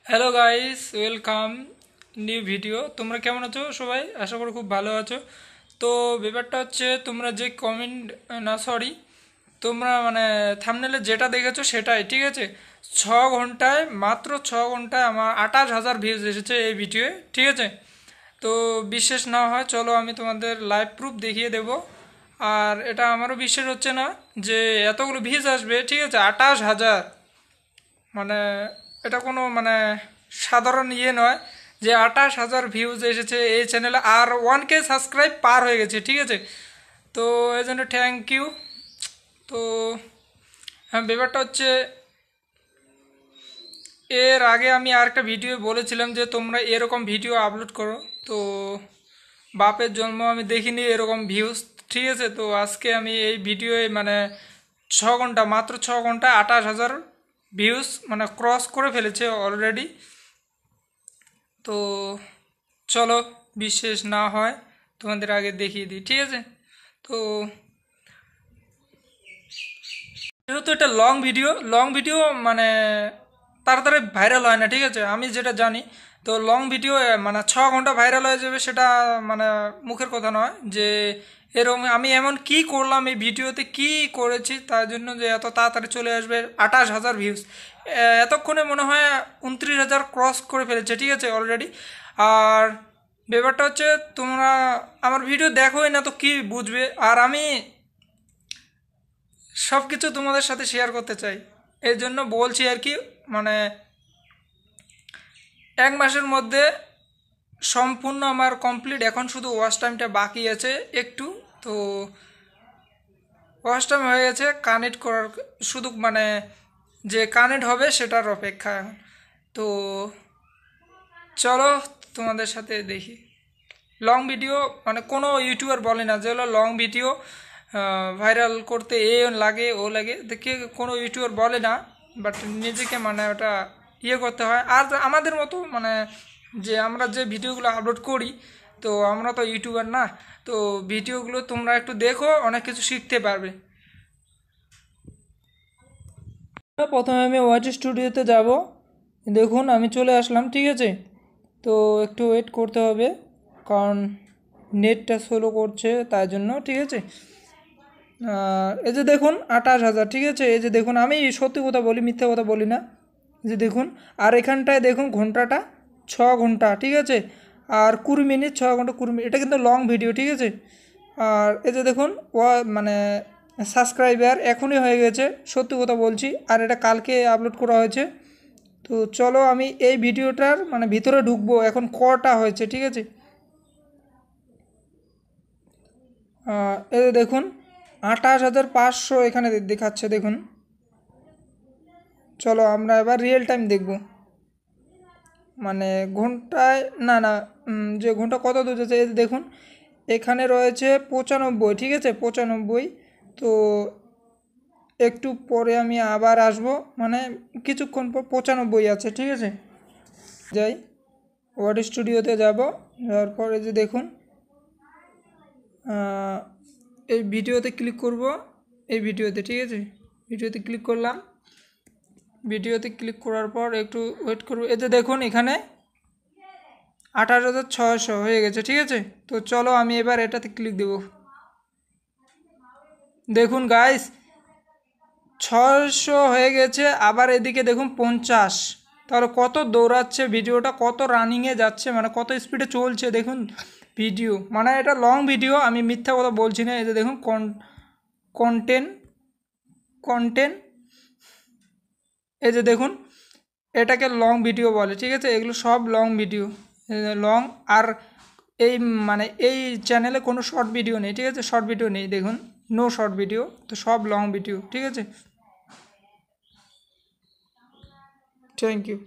Hello guys, welcome new video. তোমরা কেমন আছো সবাই? আশা করি খুব ভালো আছো। তো ব্যাপারটা হচ্ছে, তোমরা যে কমেন্ট, না সরি, তোমরা মানে থাম্বনেলে যেটা দেখেছো সেটাই, ঠিক আছে। 6 ঘন্টায়, মাত্র 6 ঘন্টায় আমার 28,000 ভিউজ এসেছে এই ভিডিওয়ে, ঠিক আছে। তো বিশ্বাস না হয় চলো আমি তোমাদের লাইভ প্রুফ দেখিয়ে দেব। আর এটা আমারও বিশ্বাস হচ্ছে না যে এতগুলো ভিউজ আসবে, ঠিক আছে। 28,000 মানে এটা কোনো মানে সাধারণ ইয়ে নয় যে 28,000 ভিউজ এসেছে এই চ্যানেলে, আর 1K সাবস্ক্রাইব পার হয়ে গেছে, ঠিক আছে। তো এই জন্য থ্যাংক ইউ। তো হ্যাঁ, ব্যাপারটা হচ্ছে, এর আগে আমি আরেকটা ভিডিও বলেছিলাম যে তোমরা এরকম ভিডিও আপলোড করো। তো বাপের জন্ম আমি দেখিনি এরকম ভিউজ, ঠিক আছে। তো আজকে আমি এই ভিডিওয়ে মানে 6 ঘন্টা, মাত্র 6 ঘন্টা 28,000 ভিউজ মানে ক্রস করে ফেলেছে অলরেডি। তো চলো, বিশ্বাস না হয় তোমাদের আগে দেখিয়ে দিই, ঠিক আছে। তো যেহেতু এটা লং ভিডিও মানে তাড়াতাড়ি ভাইরাল হয় না, ঠিক আছে, আমি যেটা জানি। তো লং ভিডিও মানে 6 ঘন্টা ভাইরাল হয়ে যাবে সেটা মানে মুখের কথা নয়। যে এরকম আমি এমন কি করলাম এই ভিডিওতে, কি করেছি তার জন্য যে এত তাড়াতাড়ি চলে আসবে 28,000 ভিউজ। এতক্ষণে মনে হয় 29,000 ক্রস করে ফেলেছে, ঠিক আছে অলরেডি। আর ব্যাপারটা হচ্ছে, তোমরা আমার ভিডিও দেখোই না তো কি বুঝবে। আর আমি সব কিছু তোমাদের সাথে শেয়ার করতে চাই, এই জন্য বলছি আর কি। মানে 1 মাসের মধ্যে সম্পূর্ণ আমার কমপ্লিট, এখন শুধু ওয়াচ টাইমটা বাকি আছে একটু। তো ওয়াচ টাইম হয়ে গেছে, কানেক্ট করার শুধু মানে যে কানেক্ট হবে সেটার অপেক্ষা এখন। তো চলো তোমাদের সাথে দেখি। লং ভিডিও মানে কোনো ইউটিউবার বলে না যে হলো লং ভিডিও ভাইরাল করতে এ লাগে ও লাগে, দেখে কোনো ইউটিউবার বলে না। বাট নিজেকে মানে ওটা ইয়ে করতে হয়। আর আমাদের মতো মানে যে আমরা যে ভিডিওগুলো আপলোড করি, তো আমরা তো ইউটিউবার না। তো ভিডিওগুলো তোমরা একটু দেখো, অনেক কিছু শিখতে পারবে। প্রথমে আমি ওয়াচ স্টুডিওতে যাব। দেখুন আমি চলে আসলাম, ঠিক আছে। তো একটু ওয়েট করতে হবে, কারণ নেটটা স্লো করছে তাই জন্য, ঠিক আছে। এই যে দেখুন 28,000, ঠিক আছে। এই যে দেখুন, আমি সত্যি কথা বলি, মিথ্যা কথা বলি না। এই যে দেখুন, আর এখানটায় দেখুন ঘন্টাটা 6 ঘন্টা, ঠিক আছে। আর 20 মিনিট, 6 ঘন্টা 20 মিনিট, এটা কিন্তু লং ভিডিও, ঠিক আছে। আর এই যে দেখুন মানে সাবস্ক্রাইবার এখনই হয়ে গেছে, সত্যি কথা বলছি। আর এটা কালকে আপলোড করা হয়েছে। তো চলো আমি এই ভিডিওটার মানে ভিতরে ঢুকবো, এখন কটা হয়েছে, ঠিক আছে। এই যে দেখুন 28,500 এখানে দেখাচ্ছে, দেখুন। চলো আমরা এবার রিয়েল টাইম দেখব, মানে ঘন্টায় না না, যে ঘন্টা কত দূর যাচ্ছে। এই যে দেখুন এখানে রয়েছে 95, ঠিক আছে, 95। তো একটু পরে আমি আবার আসব, মানে কিছুক্ষণ পর 95 আছে, ঠিক আছে। যাই ওয়ার্ড স্টুডিওতে যাব, যাওয়ার পরে যে দেখুন এই ভিডিওতে ক্লিক করব, এই ভিডিওতে, ঠিক আছে। ভিডিওতে ক্লিক করলাম, ভিডিওতে ক্লিক করার পর একটু ওয়েট করব। এই যে দেখুন এখানে 28,600 হয়ে গেছে, ঠিক আছে। তো চলো আমি এবার এটাতে ক্লিক দেব। দেখুন গাইস 600 হয়ে গেছে, আবার এদিকে দেখুন 50। তাহলে কত দৌড়াচ্ছে ভিডিওটা, কত রানিংয়ে যাচ্ছে, মানে কত স্পিডে চলছে দেখুন ভিডিও। মানে এটা লং ভিডিও, আমি মিথ্যা কথা বলছি না। এই যে দেখুন কন্টেন্ট কন্টেন্ট, এই যে দেখুন এটাকে লং ভিডিও বলে, ঠিক আছে। এগুলো সব লং ভিডিও, লং। আর এই মানে এই চ্যানেলে কোনো শর্ট ভিডিও নেই, ঠিক আছে। শর্ট ভিডিও নেই, দেখুন নো শর্ট ভিডিও, তো সব লং ভিডিও, ঠিক আছে। Thank you.